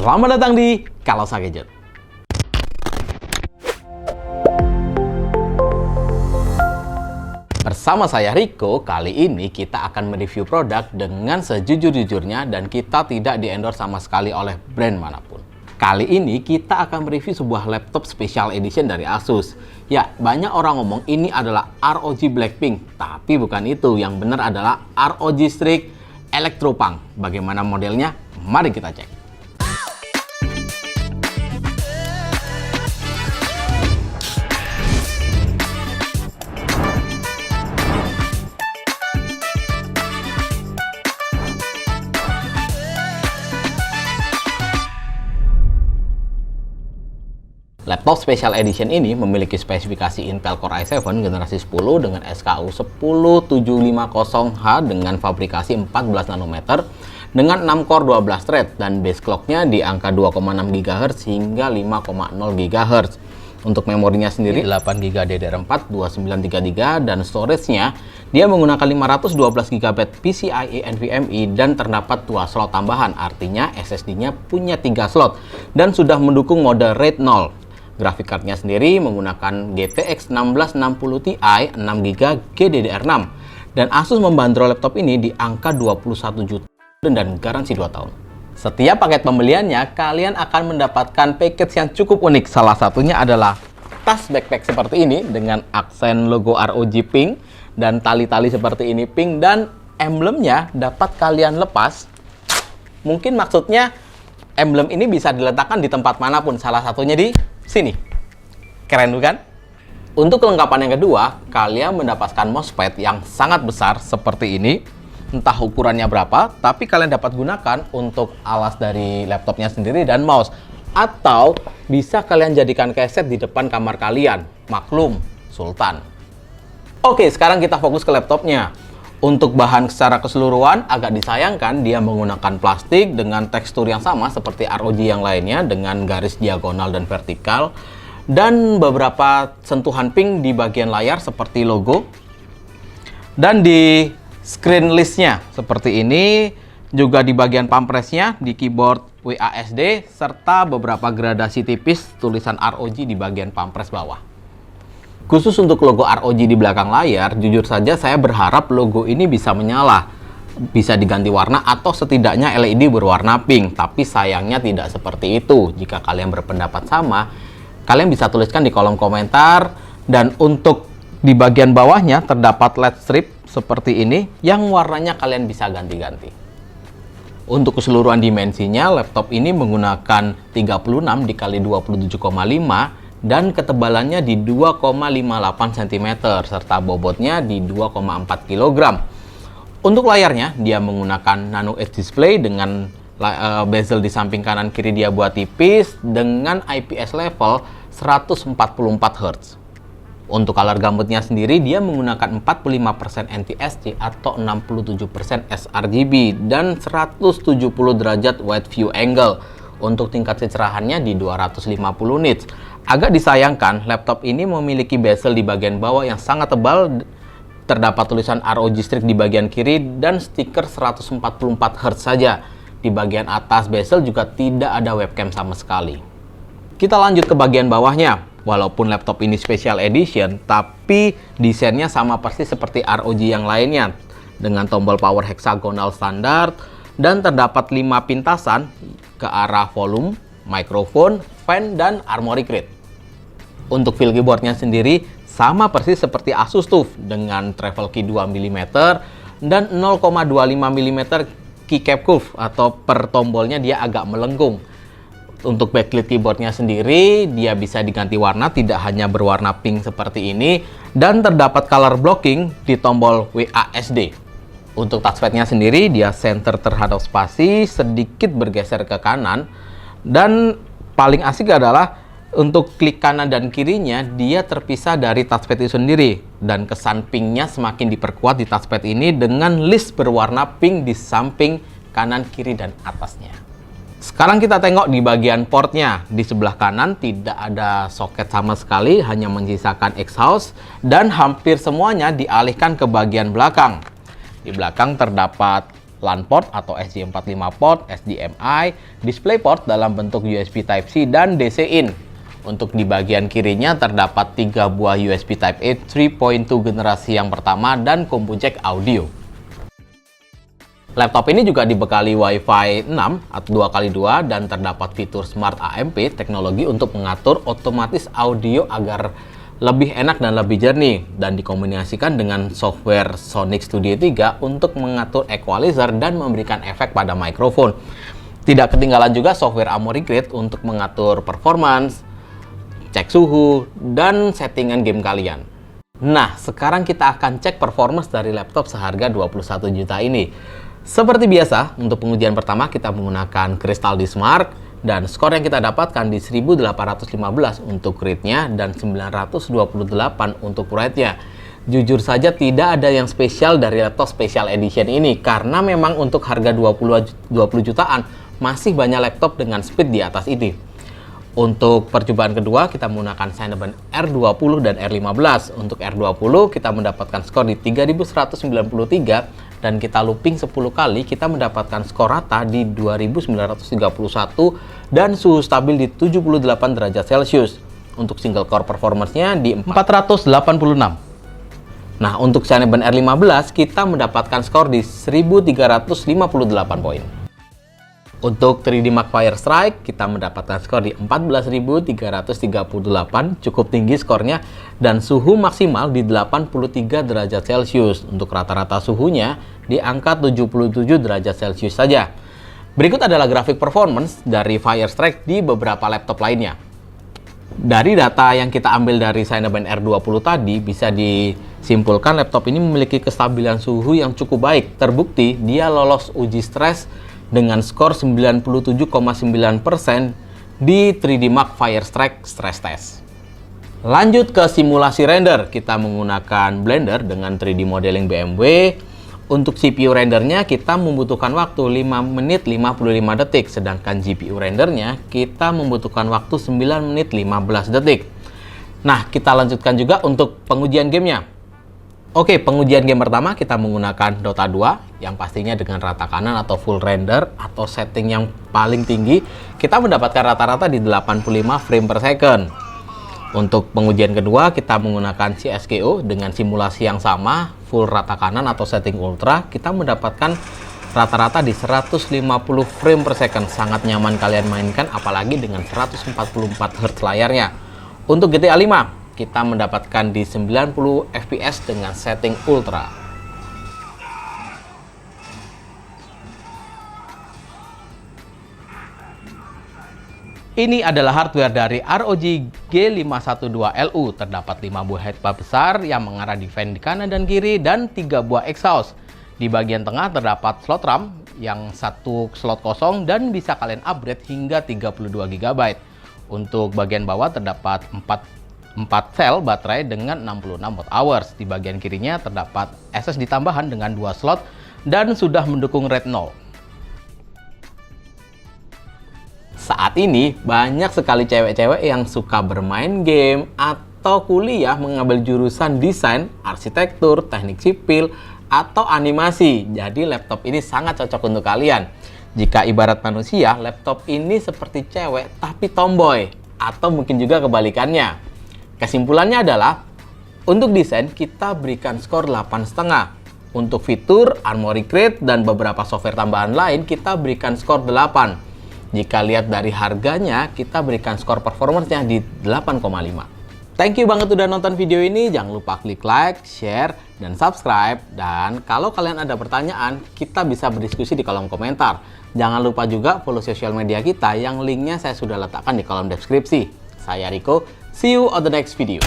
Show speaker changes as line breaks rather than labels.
Selamat datang di Kalosa Gadget. Bersama saya Rico, kali ini kita akan mereview produk dengan sejujur-jujurnya dan kita tidak di-endorse sama sekali oleh brand manapun. Kali ini kita akan mereview sebuah laptop special edition dari Asus. Ya, banyak orang ngomong ini adalah ROG Blackpink, tapi bukan itu. Yang benar adalah ROG Strix Electropunk. Bagaimana modelnya? Mari kita cek. Laptop Special Edition ini memiliki spesifikasi Intel Core i7 generasi 10 dengan SKU 10750H dengan fabrikasi 14 nanometer dengan 6 core 12 thread dan base clock-nya di angka 2,6 GHz hingga 5,0 GHz. Untuk memorinya sendiri 8GB DDR4, 293GB dan storage-nya dia menggunakan 512GB PCIe NVMe dan terdapat 2 slot tambahan, artinya SSD-nya punya 3 slot dan sudah mendukung mode RAID 0. Grafik card-nya sendiri menggunakan GTX 1660 Ti 6GB GDDR6 dan Asus membanderol laptop ini di angka 21 juta dan garansi 2 tahun. Setiap paket pembeliannya, kalian akan mendapatkan package yang cukup unik. Salah satunya adalah tas backpack seperti ini dengan aksen logo ROG pink dan tali-tali seperti ini pink dan emblemnya dapat kalian lepas. Mungkin maksudnya emblem ini bisa diletakkan di tempat manapun, salah satunya di sini. Keren bukan? Untuk kelengkapan yang kedua, kalian mendapatkan mousepad yang sangat besar seperti ini. Entah ukurannya berapa, tapi kalian dapat gunakan untuk alas dari laptopnya sendiri dan mouse. Atau bisa kalian jadikan keset di depan kamar kalian. Maklum, Sultan. Oke, sekarang kita fokus ke laptopnya. Untuk bahan secara keseluruhan, agak disayangkan dia menggunakan plastik dengan tekstur yang sama seperti ROG yang lainnya dengan garis diagonal dan vertikal. Dan beberapa sentuhan pink di bagian layar seperti logo. Dan di screen listnya seperti ini, juga di bagian pampresnya, di keyboard WASD, serta beberapa gradasi tipis tulisan ROG di bagian pampres bawah. Khusus untuk logo ROG di belakang layar, jujur saja saya berharap logo ini bisa menyala, bisa diganti warna atau setidaknya LED berwarna pink, tapi sayangnya tidak seperti itu. Jika kalian berpendapat sama, kalian bisa tuliskan di kolom komentar. Dan untuk di bagian bawahnya terdapat LED strip seperti ini yang warnanya kalian bisa ganti-ganti. Untuk keseluruhan dimensinya, laptop ini menggunakan 36 dikali 27,5 dan ketebalannya di 2,58 cm serta bobotnya di 2,4 kg. Untuk layarnya, dia menggunakan Nano Edge display dengan bezel di samping kanan kiri dia buat tipis dengan IPS level 144 Hz. Untuk color gambutnya sendiri, dia menggunakan 45% NTSC atau 67% sRGB dan 170 derajat wide view angle. Untuk tingkat kecerahannya di 250 nits. Agak disayangkan, laptop ini memiliki bezel di bagian bawah yang sangat tebal. Terdapat tulisan ROG Strix di bagian kiri dan stiker 144 Hz saja. Di bagian atas bezel juga tidak ada webcam sama sekali. Kita lanjut ke bagian bawahnya. Walaupun laptop ini special edition, tapi desainnya sama persis seperti ROG yang lainnya. Dengan tombol power heksagonal standar dan terdapat 5 pintasan ke arah volume, mikrofon, fan, dan armory crate. Untuk feel keyboardnya sendiri sama persis seperti Asus TUF dengan travel key 2 mm dan 0,25 mm keycap curve atau per tombolnya dia agak melengkung. Untuk backlit keyboardnya sendiri dia bisa diganti warna, tidak hanya berwarna pink seperti ini, dan terdapat color blocking di tombol WASD. Untuk touchpadnya sendiri dia center terhadap spasi, sedikit bergeser ke kanan, dan paling asik adalah untuk klik kanan dan kirinya dia terpisah dari touchpad itu sendiri, dan kesan pinknya semakin diperkuat di touchpad ini dengan list berwarna pink di samping kanan, kiri, dan atasnya. Sekarang kita tengok di bagian portnya. Di sebelah kanan tidak ada soket sama sekali, hanya menyisakan exhaust dan hampir semuanya dialihkan ke bagian belakang. Di belakang terdapat LAN port atau SJ45 port, HDMI, DisplayPort dalam bentuk USB Type-C dan DC-in. Untuk di bagian kirinya terdapat 3 buah USB Type-A 3.2 generasi yang pertama dan combo jack audio. Laptop ini juga dibekali Wi-Fi 6 atau 2x2 dan terdapat fitur Smart AMP, teknologi untuk mengatur otomatis audio agar lebih enak dan lebih jernih, dan dikombinasikan dengan software Sonic Studio 3 untuk mengatur equalizer dan memberikan efek pada mikrofon. Tidak ketinggalan juga software Armoury Crate untuk mengatur performance, cek suhu, dan settingan game kalian. Nah, sekarang kita akan cek performance dari laptop seharga 21 juta ini. Seperti biasa, untuk pengujian pertama kita menggunakan Crystal Dismark, dan skor yang kita dapatkan di 1815 untuk read-nya dan 928 untuk write-nya. Jujur saja tidak ada yang spesial dari laptop Special Edition ini, karena memang untuk harga 20 jutaan masih banyak laptop dengan speed di atas ini. Untuk percobaan kedua kita menggunakan Cinnamon R20 dan R15. Untuk R20 kita mendapatkan skor di 3193 dan kita looping 10 kali kita mendapatkan skor rata di 2931 dan suhu stabil di 78 derajat Celcius. Untuk single core performance-nya di 486. Nah, untuk Cinnamon R15 kita mendapatkan skor di 1358 poin. Untuk 3D Mark Firestrike kita mendapatkan skor di 14.338, cukup tinggi skornya, dan suhu maksimal di 83 derajat Celcius. Untuk rata-rata suhunya di angka 77 derajat Celcius saja. Berikut adalah grafik performance dari Firestrike di beberapa laptop lainnya. Dari data yang kita ambil dari Cinnamon R20 tadi, bisa disimpulkan laptop ini memiliki kestabilan suhu yang cukup baik. Terbukti dia lolos uji stres dengan skor 97,9% di 3D Mark Firestrike Stress Test. Lanjut ke simulasi render, kita menggunakan Blender dengan 3D modeling BMW. Untuk CPU rendernya kita membutuhkan waktu 5 menit 55 detik, sedangkan GPU rendernya kita membutuhkan waktu 9 menit 15 detik. Nah, kita lanjutkan juga untuk pengujian gamenya. Oke, pengujian game pertama kita menggunakan Dota 2 yang pastinya dengan rata kanan atau full render atau setting yang paling tinggi, kita mendapatkan rata-rata di 85 frame per second. Untuk pengujian kedua kita menggunakan CSGO dengan simulasi yang sama, full rata kanan atau setting ultra, kita mendapatkan rata-rata di 150 frame per second. Sangat nyaman kalian mainkan apalagi dengan 144 Hz layarnya. Untuk GTA 5 kita mendapatkan di 90 fps dengan setting ultra. Ini adalah hardware dari ROG G512LU. Terdapat 5 buah headbar besar yang mengarah di fan di kanan dan kiri dan 3 buah exhaust. Di bagian tengah terdapat slot RAM yang 1 slot kosong dan bisa kalian upgrade hingga 32 GB. Untuk bagian bawah terdapat 4 sel baterai dengan 66 watt-hours. Di bagian kirinya terdapat SSD tambahan dengan 2 slot dan sudah mendukung Red 0. Saat ini banyak sekali cewek-cewek yang suka bermain game atau kuliah mengambil jurusan desain, arsitektur, teknik sipil, atau animasi. Jadi laptop ini sangat cocok untuk kalian. Jika ibarat manusia, laptop ini seperti cewek tapi tomboy, atau mungkin juga kebalikannya. Kesimpulannya adalah, untuk desain kita berikan skor 8,5. Untuk fitur, Armoury Crate, dan beberapa software tambahan lain kita berikan skor 8. Jika lihat dari harganya, kita berikan skor performance-nya di 8,5. Thank you banget udah nonton video ini. Jangan lupa klik like, share, dan subscribe. Dan kalau kalian ada pertanyaan, kita bisa berdiskusi di kolom komentar. Jangan lupa juga follow sosial media kita yang linknya saya sudah letakkan di kolom deskripsi. Saya Riko. See you on the next video.